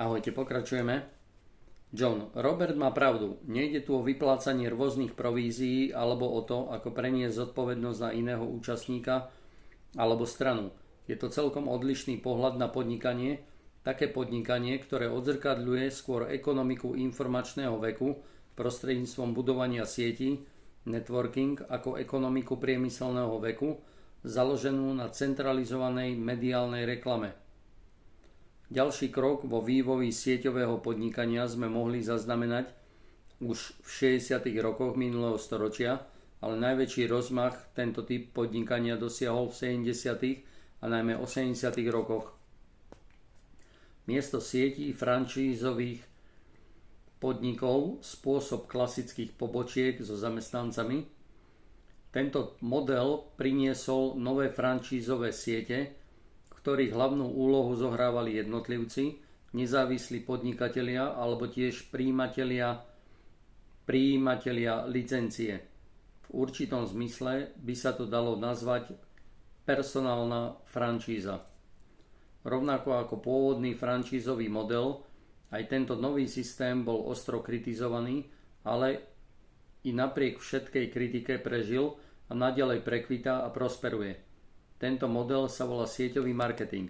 Ahojte, pokračujeme. John, Robert má pravdu. Nejde tu o vyplácanie rôznych provízií alebo o to, ako preniesť zodpovednosť na iného účastníka alebo stranu. Je to celkom odlišný pohľad na podnikanie, také podnikanie, ktoré odzrkadľuje skôr ekonomiku informačného veku prostredníctvom budovania sietí, networking, ako ekonomiku priemyselného veku, založenú na centralizovanej mediálnej reklame. Ďalší krok vo vývoji sieťového podnikania sme mohli zaznamenať už v 60. rokoch minulého storočia, ale najväčší rozmach tento typ podnikania dosiahol v 70. a najmä 80. rokoch. Miesto sietí franšízových podnikov, spôsob klasických pobočiek so zamestnancami, tento model priniesol nové franšízové siete, ktorých hlavnú úlohu zohrávali jednotlivci, nezávislí podnikatelia alebo tiež prijímatelia licencie. V určitom zmysle by sa to dalo nazvať personálna franšíza. Rovnako ako pôvodný franšízový model, aj tento nový systém bol ostro kritizovaný, ale i napriek všetkej kritike prežil a naďalej prekvitá a prosperuje. Tento model sa volá sieťový marketing.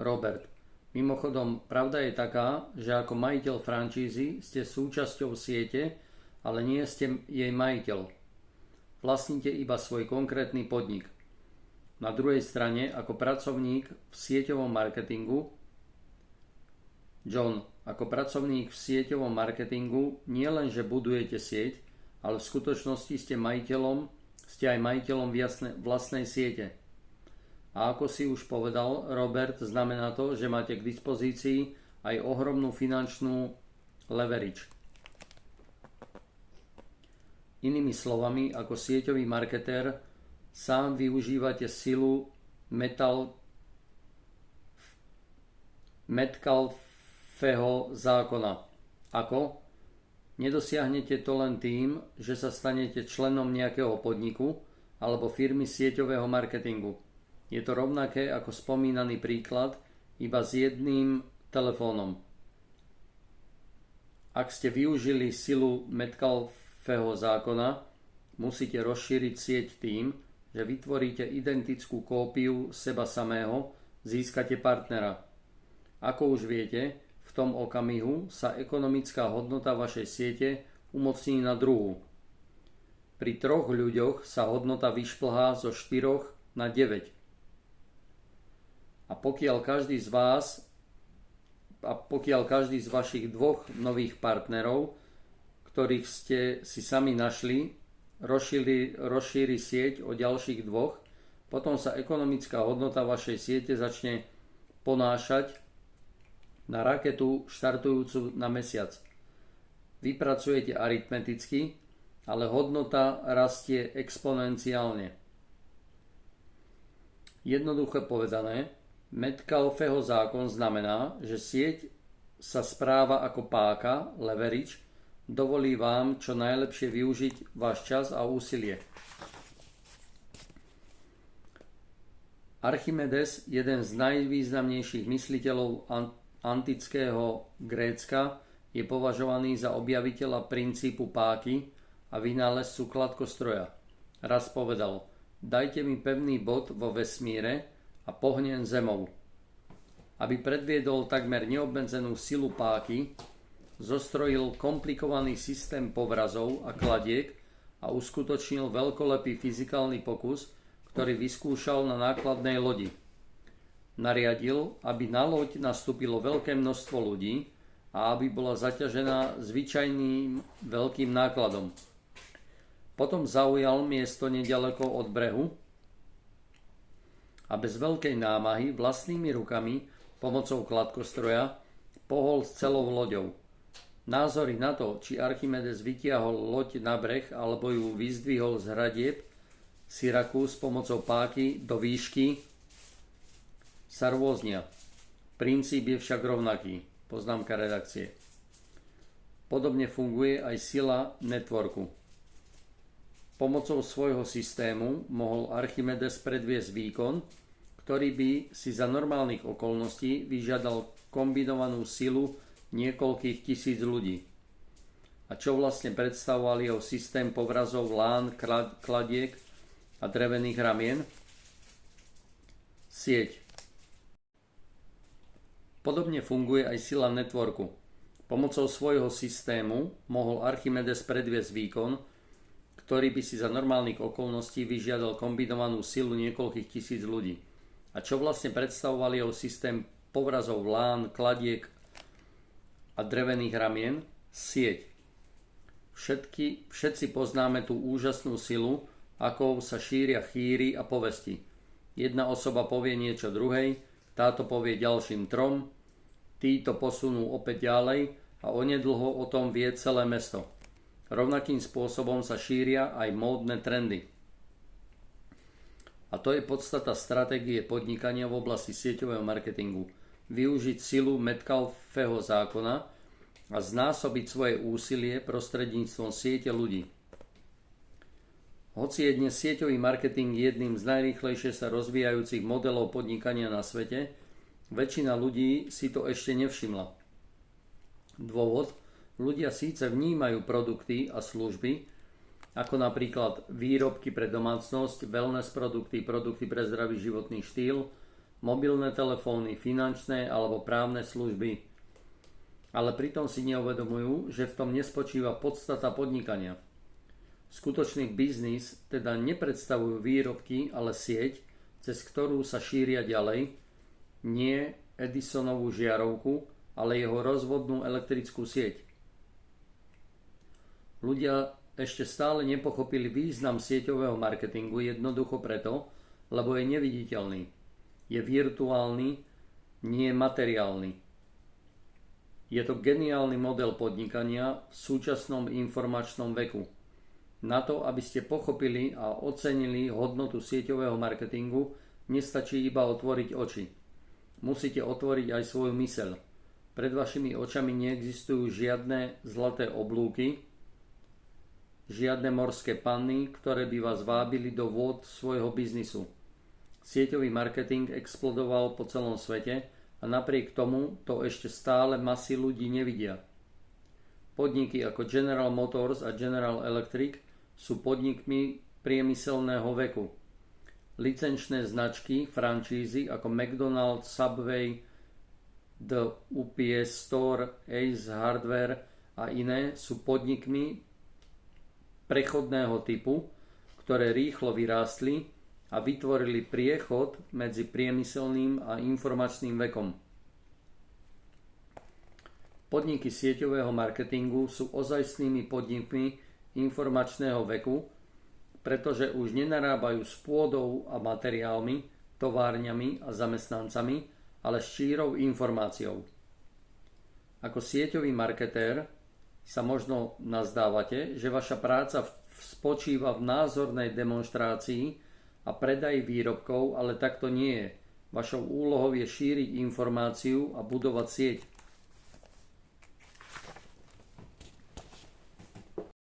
Robert, mimochodom, pravda je taká, že ako majiteľ franšízy ste súčasťou siete, ale nie ste jej majiteľ. Vlastníte iba svoj konkrétny podnik. Na druhej strane, ako pracovník v sieťovom marketingu, John, ako pracovník v sieťovom marketingu nie len, že budujete sieť, ale v skutočnosti ste aj majiteľom vlastnej siete. A ako si už povedal, Robert, znamená to, že máte k dispozícii aj ohromnú finančnú leverage. Inými slovami, ako sieťový marketér sám využívate silu Metcalfeho zákona. Ako? Nedosiahnete to len tým, že sa stanete členom nejakého podniku alebo firmy sieťového marketingu. Je to rovnaké ako spomínaný príklad, iba s jedným telefónom. Ak ste využili silu Metcalfeho zákona, musíte rozšíriť sieť tým, že vytvoríte identickú kópiu seba samého, získate partnera. Ako už viete, v tom okamihu sa ekonomická hodnota vašej siete umocní na druhú. Pri 3 ľuďoch sa hodnota vyšplhá zo 4 na 9. A pokiaľ každý z vašich 2 nových partnerov, ktorých ste si sami našli, rozšíri sieť o ďalších 2, potom sa ekonomická hodnota vašej siete začne ponášať na raketu štartujúcu na mesiac. Vypracujete aritmeticky, ale hodnota rastie exponenciálne. Jednoducho povedané, Metcalfeho zákon znamená, že sieť sa správa ako páka, leverage, dovolí vám čo najlepšie využiť váš čas a úsilie. Archimedes, jeden z najvýznamnejších mysliteľov antického Grécka, je považovaný za objaviteľa princípu páky a vynálezcu kladkostroja. Raz povedal: dajte mi pevný bod vo vesmíre a pohnem zemou. Aby predviedol takmer neobmedzenú silu páky, zostrojil komplikovaný systém povrazov a kladiek a uskutočnil veľkolepý fyzikálny pokus, ktorý vyskúšal na nákladnej lodi. Nariadil, aby na loď nastúpilo veľké množstvo ľudí a aby bola zaťažená zvyčajným veľkým nákladom. Potom zaujal miesto neďaleko od brehu a bez veľkej námahy vlastnými rukami pomocou kladkostroja pohol s celou loďou. Názory na to, či Archimedes vytiahol loď na breh alebo ju vyzdvihol z hradieb Syrakús pomocou páky do výšky, sa rôznia. Princíp je však rovnaký. Poznámka redakcie. Podobne funguje aj sila networku. Pomocou svojho systému mohol Archimedes predviesť výkon, ktorý by si za normálnych okolností vyžiadal kombinovanú silu niekoľkých tisíc ľudí. A čo vlastne predstavoval jeho systém povrazov, lán, kladiek a drevených ramien? Sieť. Podobne funguje aj sila networku. Pomocou svojho systému mohol Archimedes predviesť výkon, ktorý by si za normálnych okolností vyžiadal kombinovanú silu niekoľkých tisíc ľudí. A čo vlastne predstavoval jeho systém povrazov, lán, kladiek a drevených ramien? Sieť. Všetci poznáme tú úžasnú silu, akou sa šíria chýry a povesti. Jedna osoba povie niečo druhej, táto povie ďalším trom, títo posunú opäť ďalej a onedlho o tom vie celé mesto. Rovnakým spôsobom sa šíria aj módne trendy. A to je podstata stratégie podnikania v oblasti sieťového marketingu. Využiť silu Metcalfeho zákona a znásobiť svoje úsilie prostredníctvom siete ľudí. Hoci je dnes sieťový marketing jedným z najrýchlejšie sa rozvíjajúcich modelov podnikania na svete, väčšina ľudí si to ešte nevšimla. Dôvod: ľudia síce vnímajú produkty a služby, ako napríklad výrobky pre domácnosť, wellness produkty, produkty pre zdravý životný štýl, mobilné telefóny, finančné alebo právne služby, ale pritom si neuvedomujú, že v tom nespočíva podstata podnikania. Skutočný biznis teda nepredstavujú výrobky, ale sieť, cez ktorú sa šíria ďalej, nie Edisonovú žiarovku, ale jeho rozvodnú elektrickú sieť. Ľudia ešte stále nepochopili význam sieťového marketingu jednoducho preto, lebo je neviditeľný. Je virtuálny, nie materiálny. Je to geniálny model podnikania v súčasnom informačnom veku. Na to, aby ste pochopili a ocenili hodnotu sieťového marketingu, nestačí iba otvoriť oči. Musíte otvoriť aj svoju myseľ. Pred vašimi očami neexistujú žiadne zlaté oblúky, žiadne morské panny, ktoré by vás vábili do vôd svojho biznisu. Sieťový marketing explodoval po celom svete a napriek tomu to ešte stále masy ľudí nevidia. Podniky ako General Motors a General Electric sú podnikmi priemyselného veku. Licenčné značky, franšízy ako McDonald's, Subway, The UPS Store, Ace Hardware a iné sú podnikmi prechodného typu, ktoré rýchlo vyrástli a vytvorili priechod medzi priemyselným a informačným vekom. Podniky sieťového marketingu sú ozajstnými podnikmi informačného veku, pretože už nenarábajú s pôdou a materiálmi, továrňami a zamestnancami, ale s čírou informáciou. Ako sieťový marketér sa možno nazdávate, že vaša práca spočíva v názornej demonštrácii a predaji výrobkov, ale tak to nie je. Vašou úlohou je šíriť informáciu a budovať sieť.